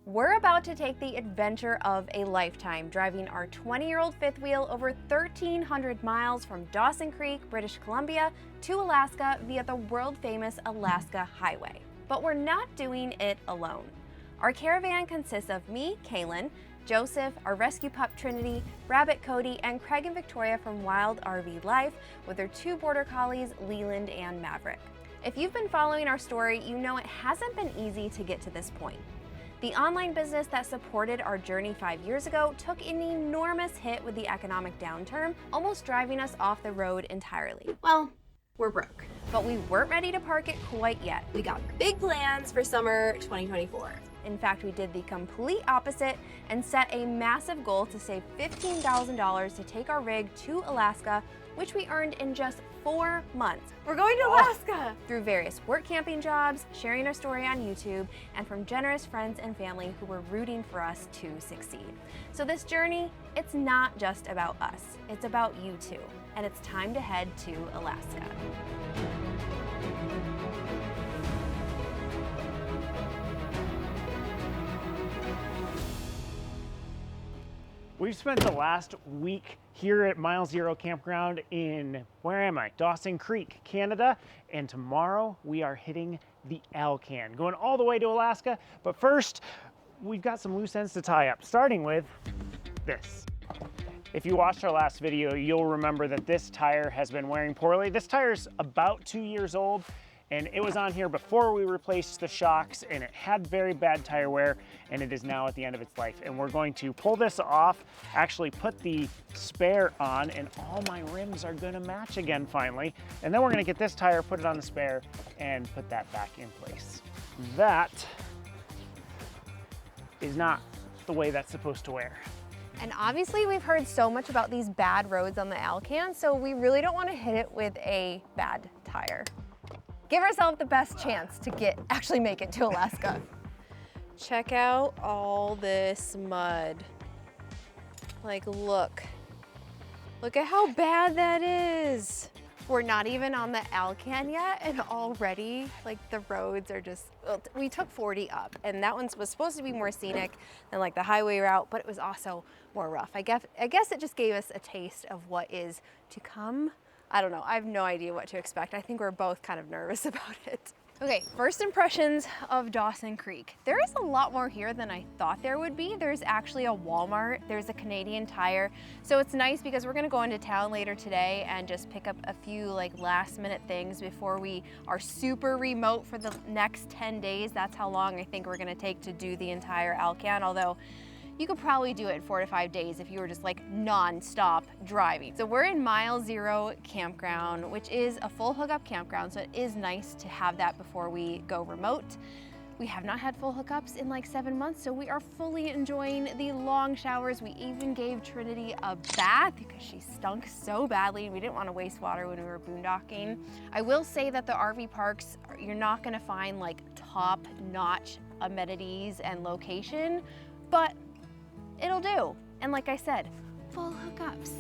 We're about to take the adventure of a lifetime, driving our 20-year-old fifth wheel over 1,300 miles from Dawson Creek, British Columbia to Alaska via the world-famous Alaska Highway. But we're not doing it alone. Our caravan consists of me, Kalyn, Joseph, our rescue pup Trinity, Rabbit Cody, and Craig and Victoria from Wild RV Life with their 2 border collies, Leland and Maverick. If you've been following our story, you know it hasn't been easy to get to this point. The online business that supported our journey 5 years ago took an enormous hit with the economic downturn, almost driving us off the road entirely. Well, we're broke. But we weren't ready to park it quite yet. We got big plans for summer 2024. In fact, we did the complete opposite and set a massive goal to save $15,000 to take our rig to Alaska, which we earned in just 4 months. We're going to Alaska! Through various work camping jobs, sharing our story on YouTube, and from generous friends and family who were rooting for us to succeed. So this journey, it's not just about us, it's about you too. And it's time to head to Alaska. We've spent the last week here at Mile Zero Campground in, where am I? Dawson Creek, Canada. And tomorrow we are hitting the Alcan, going all the way to Alaska. But first, we've got some loose ends to tie up, starting with this. If you watched our last video, you'll remember that this tire has been wearing poorly. This tire's about 2 years old, and it was on here before we replaced the shocks, and it had very bad tire wear, and it is now at the end of its life. And we're going to pull this off, actually put the spare on, and all my rims are gonna match again finally. And then we're gonna get this tire, put it on the spare, and put that back in place. That is not the way that's supposed to wear. And obviously we've heard so much about these bad roads on the Alcan, so we really don't want to hit it with a bad tire. Give ourselves the best chance to actually make it to Alaska. Check out all this mud. Like, look at how bad that is. We're not even on the Alcan yet, and already, like, the roads are just, we took 40 up, and that one was supposed to be more scenic than like the highway route, but it was also more rough. I guess it just gave us a taste of what is to come. I don't know, I have no idea what to expect. I think we're both kind of nervous about it. Okay, first impressions of Dawson Creek. There is a lot more here than I thought there would be. There's actually a Walmart, there's a Canadian Tire. So it's nice because we're gonna go into town later today and just pick up a few like last minute things before we are super remote for the next 10 days. That's how long I think we're gonna take to do the entire Alcan, although you could probably do it in 4 to 5 days if you were just like non-stop driving. So we're in Mile Zero Campground, which is a full hookup campground, so it is nice to have that before we go remote. We have not had full hookups in like 7 months, so we are fully enjoying the long showers. We even gave Trinity a bath because she stunk so badly and we didn't want to waste water when we were boondocking. I will say that the RV parks, you're not gonna find like top-notch amenities and location, but it'll do. And like I said, full hookups.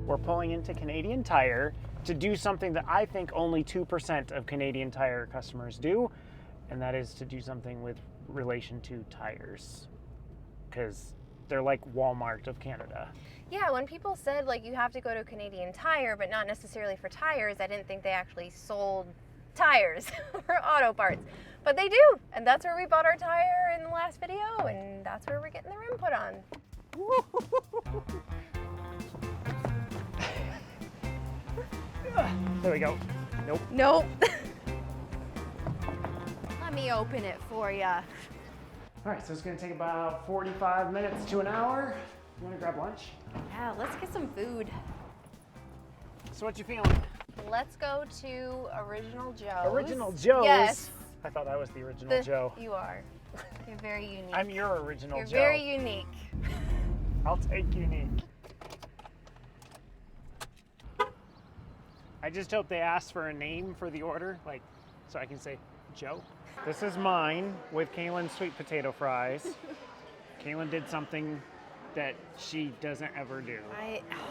We're pulling into Canadian Tire to do something that I think only 2% of Canadian Tire customers do, and that is to do something with relation to tires, because they're like Walmart of Canada. Yeah, when people said like you have to go to Canadian Tire, but not necessarily for tires, I didn't think they actually sold tires or auto parts. But they do, and that's where we bought our tire in the last video, and that's where we're getting the rim put on. There we go. Nope. Nope. Let me open it for you. All right, so it's gonna take about 45 minutes to an hour. You wanna grab lunch? Yeah, let's get some food. So what you feeling? Let's go to Original Joe's. Original Joe's? Yes. I thought I was the original Joe. You are. You're very unique. I'm your original You're Joe. very unique. I'll take unique. I just hope they ask for a name for the order, like, so I can say Joe. This is mine with Kalyn's sweet potato fries. Kalyn did something that she doesn't ever do.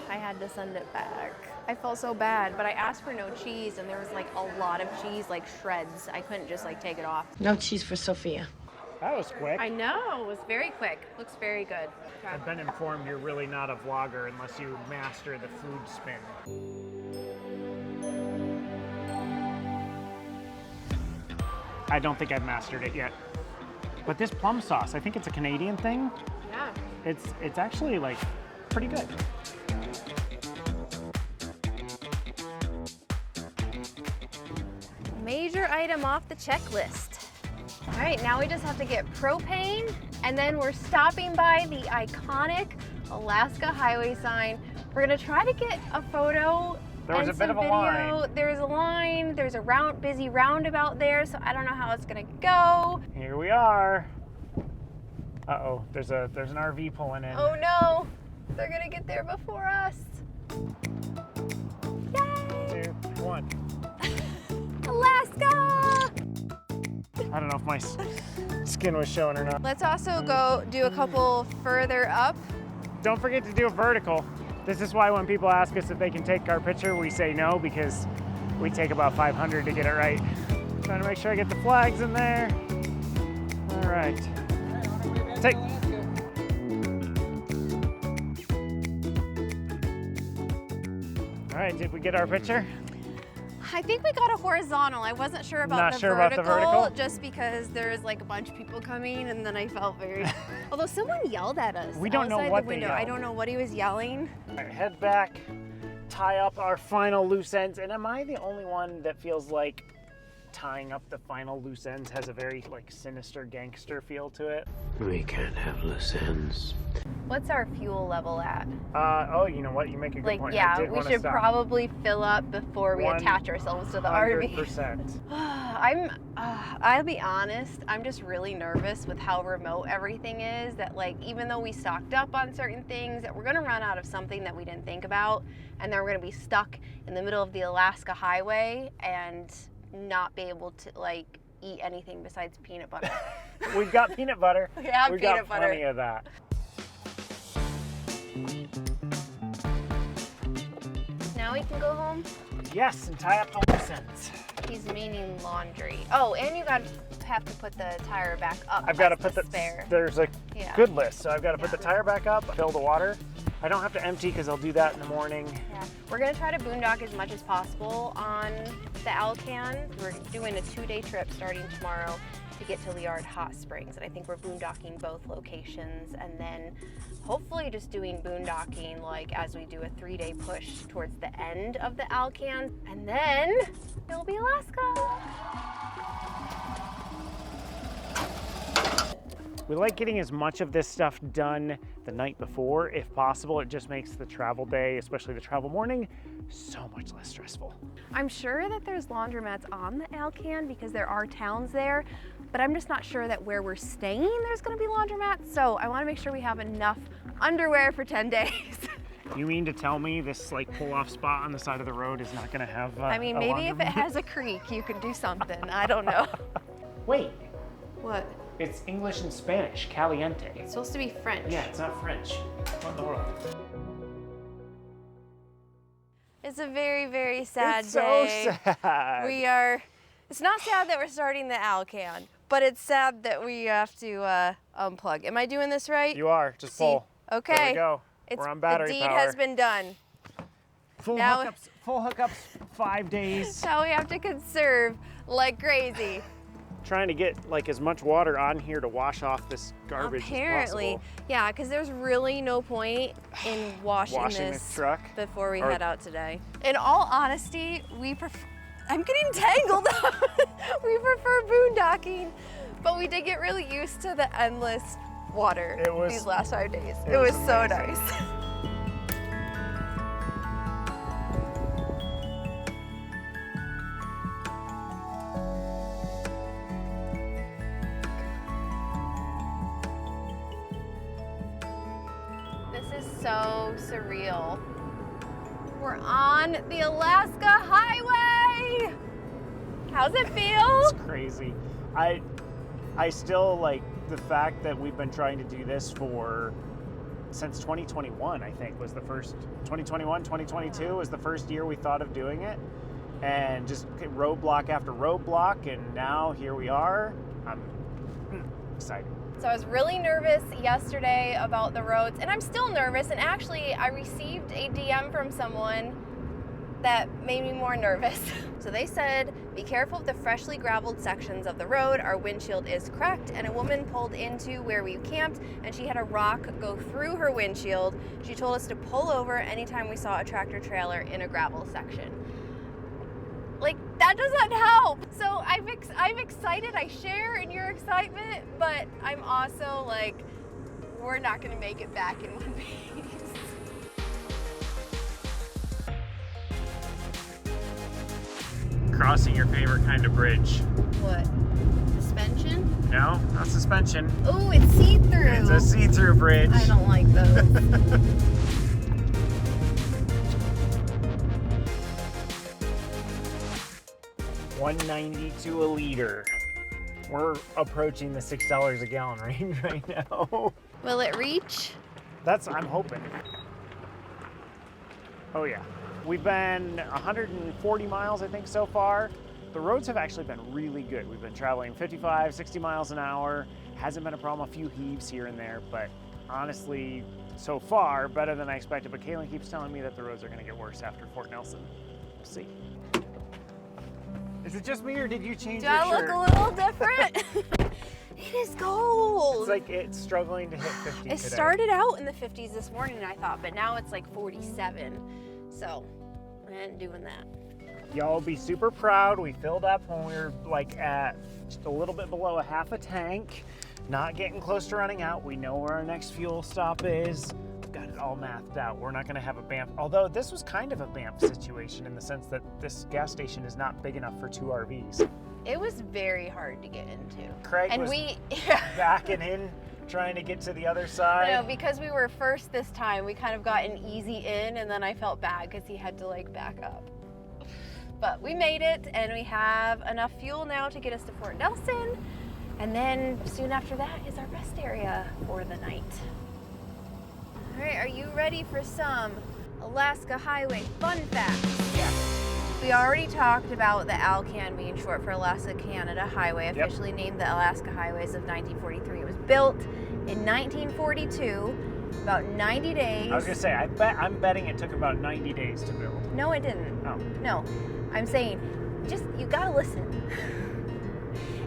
I had to send it back. I felt so bad, but I asked for no cheese, and there was like a lot of cheese, like shreds. I couldn't just like take it off. No cheese for Sophia. That was quick. I know, it was very quick. Looks very good. Okay. I've been informed you're really not a vlogger unless you master the food spin. I don't think I've mastered it yet. But this plum sauce, I think it's a Canadian thing. Yeah. It's actually like pretty good. Major item off the checklist. All right, now we just have to get propane, and then we're stopping by the iconic Alaska highway sign. We're gonna try to get a photo There was and a bit some of a video. line. There's a line, there's a busy roundabout there, so I don't know how it's gonna go. Here we are. Uh-oh, there's an RV pulling in. Oh no, they're gonna get there before us. Yay! 2, 1. Alaska! I don't know if my skin was showing or not. Let's also go do a couple further up. Don't forget to do a vertical. This is why when people ask us if they can take our picture, we say no, because we take about 500 to get it right. Trying to make sure I get the flags in there. All right. Take. All right, did we get our picture? I think we got a horizontal. I wasn't sure about, Not the, sure vertical, about the vertical? just because there was like a bunch of people coming, and then I felt very. Although someone yelled at us. We don't know outside what the they window. yelled. I don't know what he was yelling. All right, head back, tie up our final loose ends. And am I the only one that feels like tying up the final loose ends has a very like sinister gangster feel to it? We can't have loose ends. What's our fuel level at? Oh, you know what? You make a good Like, point. I yeah, did we wanna should stop. probably fill up before we attach ourselves to the RV. 100%. I'll be honest, I'm just really nervous with how remote everything is, that like, even though we stocked up on certain things, that we're gonna run out of something that we didn't think about, and then we're gonna be stuck in the middle of the Alaska highway and not be able to like eat anything besides peanut butter. We've got peanut butter. We have We've peanut got butter. plenty of that. Now we can go home? Yes, and tie up the loose ends. He's meaning laundry. Oh, and you have to put the tire back up. I've got to That's put the spare. There's a Yeah. good list, so I've got to put Yeah. the tire back up, fill the water. I don't have to empty because I'll do that in the morning. Yeah. We're gonna try to boondock as much as possible on the Alcan. We're doing a 2-day trip starting tomorrow to get to Liard Hot Springs, and I think we're boondocking both locations, and then hopefully just doing boondocking like as we do a 3-day push towards the end of the Alcan, and then it'll be Alaska. We like getting as much of this stuff done the night before, if possible. It just makes the travel day, especially the travel morning, so much less stressful. I'm sure that there's laundromats on the Alcan because there are towns there, but I'm just not sure that where we're staying there's gonna be laundromats, so I wanna make sure we have enough underwear for 10 days. You mean to tell me this like pull-off spot on the side of the road is not gonna have I mean, a maybe if it laundromat? has a creek, you could do something. I don't know. Wait, What? it's English and Spanish, caliente. It's supposed to be French. Yeah, it's not French. What in the world? It's a very, very sad It's day. so sad. It's not sad that we're starting the Alcan, but it's sad that we have to unplug. Am I doing this right? You are, just See? pull. Okay. There we go. We're on battery the deed power. has been done. Full now- hookups, 5 days. Now we have to conserve like crazy. Trying to get like as much water on here to wash off this garbage Apparently, as possible. yeah, because there's really no point in washing this truck. before we Or- head out today. In all honesty, I'm getting tangled up. We prefer boondocking, but we did get really used to the endless water these last 5 days. It was so amazing. nice. This is so surreal. We're on the Alaska Highway. How's it feel? It's crazy. I still like the fact that we've been trying to do this for since 2021, I think, was the first, 2021, 2022 was the first year we thought of doing it. And just roadblock after roadblock, and now here we are. I'm excited. So I was really nervous yesterday about the roads, and I'm still nervous, and actually I received a DM from someone that made me more nervous. So they said, be careful of the freshly graveled sections of the road. Our windshield is cracked, and a woman pulled into where we camped, and she had a rock go through her windshield. She told us to pull over anytime we saw a tractor trailer in a gravel section. Like, that doesn't help. So I'm excited, I share in your excitement, but I'm also like, we're not gonna make it back in one piece. Crossing your favorite kind of bridge. What? Suspension? No, not suspension. Oh, it's see-through. It's a see-through bridge. I don't like those. $1.92 a liter. We're approaching the $6 a gallon range right now. Will it reach? I'm hoping. Oh yeah. We've been 140 miles, I think, so far. The roads have actually been really good. We've been traveling 55, 60 miles an hour. Hasn't been a problem, a few heaves here and there, but honestly, so far, better than I expected. But Kalyn keeps telling me that the roads are gonna get worse after Fort Nelson. We'll see. Is it just me, or did you change your shirt? Do I look a little different? It is cold. It's like it's struggling to hit 50 today. It started out in the 50s this morning, I thought, but now it's like 47. So, I ain't doing that. Y'all will be super proud. We filled up when we were like at just a little bit below a half a tank. Not getting close to running out. We know where our next fuel stop is. We've got it all mathed out. We're not gonna have a Banff, although this was kind of a Banff situation in the sense that this gas station is not big enough for 2 RVs. It was very hard to get into. Craig and was we backing in, trying to get to the other side. No, because we were first this time, we kind of got an easy in, and then I felt bad because he had to like back up. But we made it, and we have enough fuel now to get us to Fort Nelson. And then soon after that is our rest area for the night. All right, are you ready for some Alaska Highway fun facts? Yeah. We already talked about the ALCAN being short for Alaska Canada Highway, officially named the Alaska Highways of 1943. It was built in 1942, about 90 days. I was gonna say, I'm betting it took about 90 days to build. No, it didn't. Oh. No, I'm saying, you gotta listen.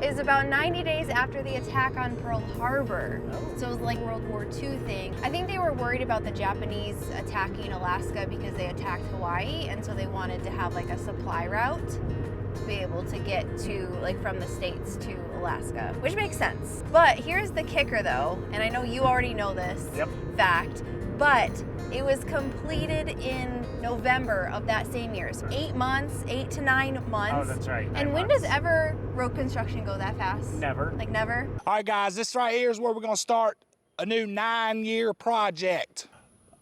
It was about 90 days after the attack on Pearl Harbor. Oh. So it was like World War II thing. I think they were worried about the Japanese attacking Alaska because they attacked Hawaii, and so they wanted to have like a supply route to be able to get to, like, from the States to Alaska, which makes sense. But here's the kicker though, and I know you already know this fact, but it was completed in November of that same year. So 8 months, 8 to 9 months. Oh, that's right. And when does ever road construction go that fast? Never. Like never? All right, guys, this right here is where we're gonna start a new 9-year project.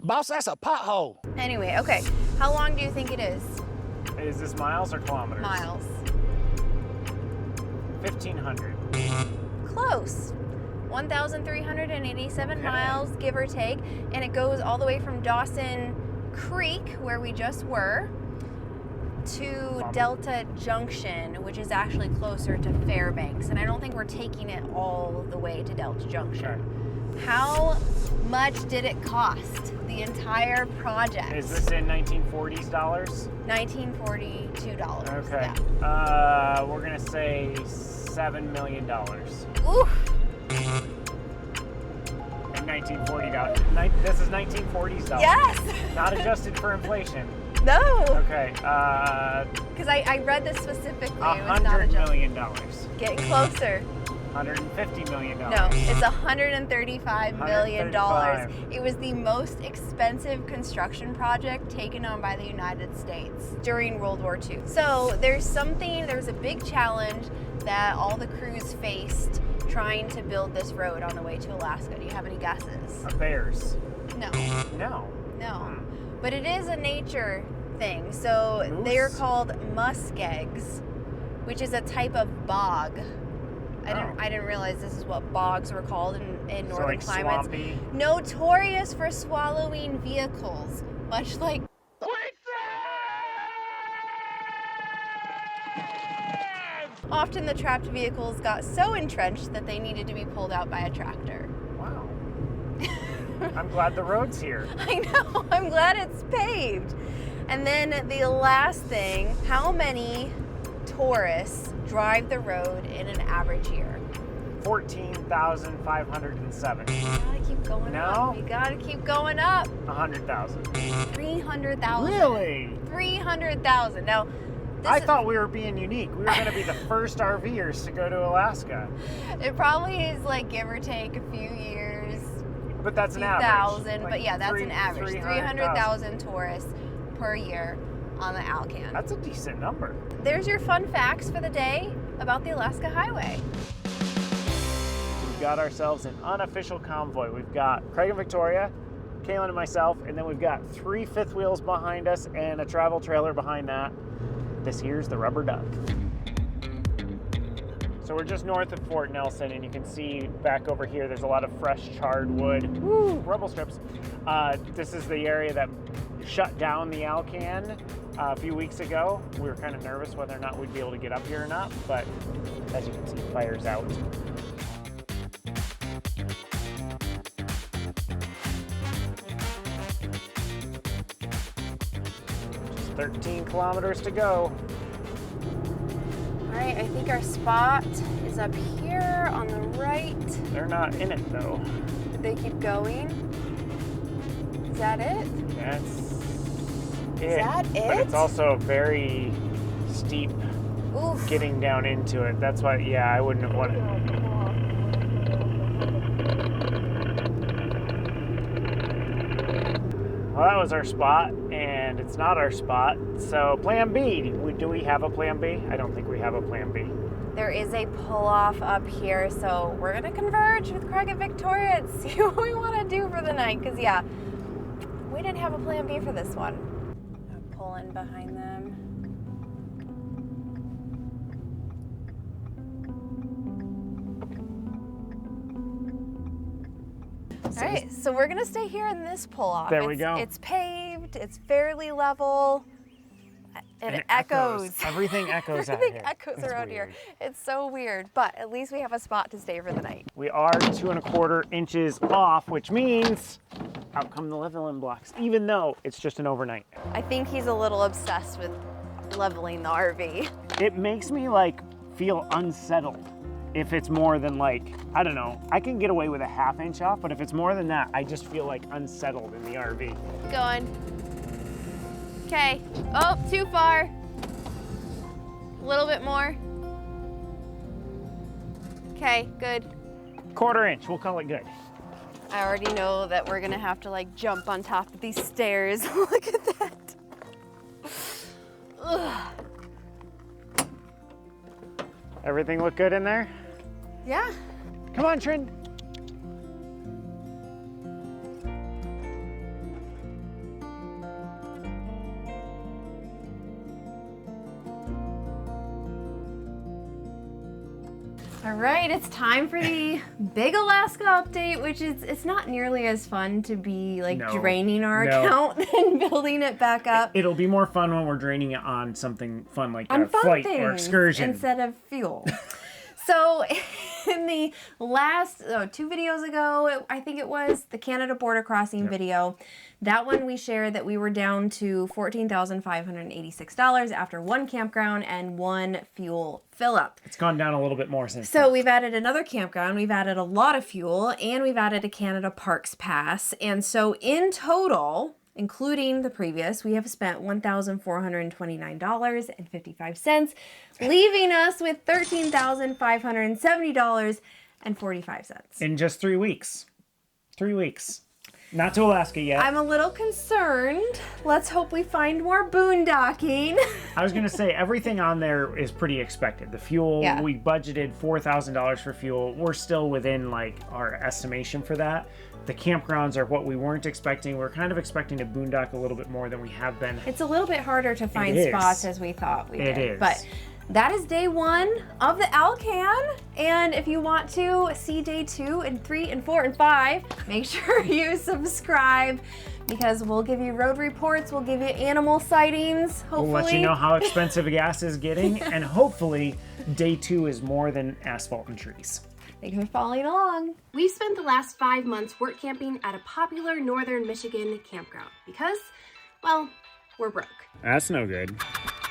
Boss, that's a pothole. Anyway, okay. How long do you think it is? Is this miles or kilometers? Miles. 1,500. Close. 1,387 Okay. miles, give or take. And it goes all the way from Dawson Creek, where we just were, to Delta Junction, which is actually closer to Fairbanks. And I don't think we're taking it all the way to Delta Junction. Okay. How much did it cost, the entire project? Is this in 1940s dollars? $1942. Okay. Yeah. We're gonna say $7 million. Oof. In 1940 dollars. This is 1940s dollars. Yes. Not adjusted for inflation. No. Okay. Because I read this specifically. It was not $100 adjusted. million. Getting closer. $150 million. No, it's $135 million. $135. It was the most expensive construction project taken on by the United States during World War II. So there's a big challenge that all the crews faced trying to build this road on the way to Alaska. Do you have any guesses? Bears. No. No. No. But it is a nature thing. So Moose? they are called muskegs, which is a type of bog. I didn't realize this is what bogs were called in So northern like climates. swampy. Notorious for swallowing vehicles, much like often the trapped vehicles got so entrenched that they needed to be pulled out by a tractor. Wow. I'm glad the road's here. I know, I'm glad it's paved. And then the last thing, how many tourists drive the road in an average year? 14,507. We gotta keep going No? up. We gotta keep going up. 100,000. 300,000. Really? 300,000. Now, I thought we were being unique. We were going to be the first RVers to go to Alaska. it probably is like give or take a few years, But that's an few average. thousand, Like but yeah, that's an average. 300,000 tourists per year on the Alcan. That's a decent number. There's your fun facts for the day about the Alaska Highway. We've got ourselves an unofficial convoy. We've got Craig and Victoria, Kalyn and myself, and then we've got 3 fifth wheels behind us and a travel trailer behind that. This here's the Rubber Duck. So we're just north of Fort Nelson, and you can see back over here there's a lot of fresh charred wood. Woo, rubble strips. This is the area that shut down the Alcan a few weeks ago. We were kind of nervous whether or not we'd be able to get up here or not, but as you can see, fire's out. Just 13 kilometers to go. All right, I think our spot is up here on the right. They're not in it though. Did they keep going? Is that it? That's it. Is that But it? it's also very steep Oof. getting down into it. That's why, yeah, I wouldn't have wanted. Well, that was our spot, and it's not our spot. So, plan B. Do we have a plan B? I don't think we have a plan B. There is a pull-off up here, so we're gonna converge with Craig and Victoria and see what we want to do for the night. Because yeah, we didn't have a plan B for this one. I'm pulling behind them. All right, so we're gonna stay here in this pull-off. There we go. It's paved. It's fairly level. And it echoes. Everything echoes out Everything here. echoes It's around here. weird. It's so weird, but at least we have a spot to stay for the night. We are 2¼ inches off, which means out come the leveling blocks, even though it's just an overnight. I think he's a little obsessed with leveling the RV. It makes me like feel unsettled if it's more than like, I don't know, I can get away with a ½ inch off, but if it's more than that, I just feel like unsettled in the RV. Going. Okay. Oh, too far. A little bit more. Okay, good. 1/4 inch, we'll call it good. I already know that we're gonna have to like jump on top of these stairs. Look at that. Ugh. Everything look good in there? Yeah. Come on, Trin. All right, it's time for the big Alaska update, which is, it's not nearly as fun to be like No. draining our No. account and building it back up. It'll be more fun when we're draining it on something fun like On a fun flight things or excursion. instead of fuel. So in the last 2 videos ago, I think it was the Canada border crossing video, that one we shared that we were down to $14,586 after 1 campground and 1 fuel fill up. It's gone down a little bit more since So then. we've added another campground, we've added a lot of fuel, and we've added a Canada Parks Pass. And so in total, including the previous, we have spent $1,429.55, leaving us with $13,570.45. In just 3 weeks. 3 weeks. Not to Alaska yet. I'm a little concerned. Let's hope we find more boondocking. I was going to say, everything on there is pretty expected. The fuel, Yeah. we budgeted $4,000 for fuel. We're still within like our estimation for that. The campgrounds are what we weren't expecting. We're kind of expecting to boondock a little bit more than we have been. It's a little bit harder to find is. spots as we thought we It did. is. But that is day 1 of the Alcan. And if you want to see day 2 and 3 and 4 and 5, make sure you subscribe because we'll give you road reports, we'll give you animal sightings, hopefully. We'll let you know how expensive gas is getting, and hopefully day 2 is more than asphalt and trees. Thank you for following along. We've spent the last 5 months work camping at a popular northern Michigan campground because, well, we're broke. That's no good.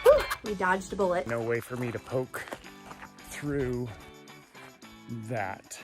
Whew, we dodged a bullet. No way for me to poke through that.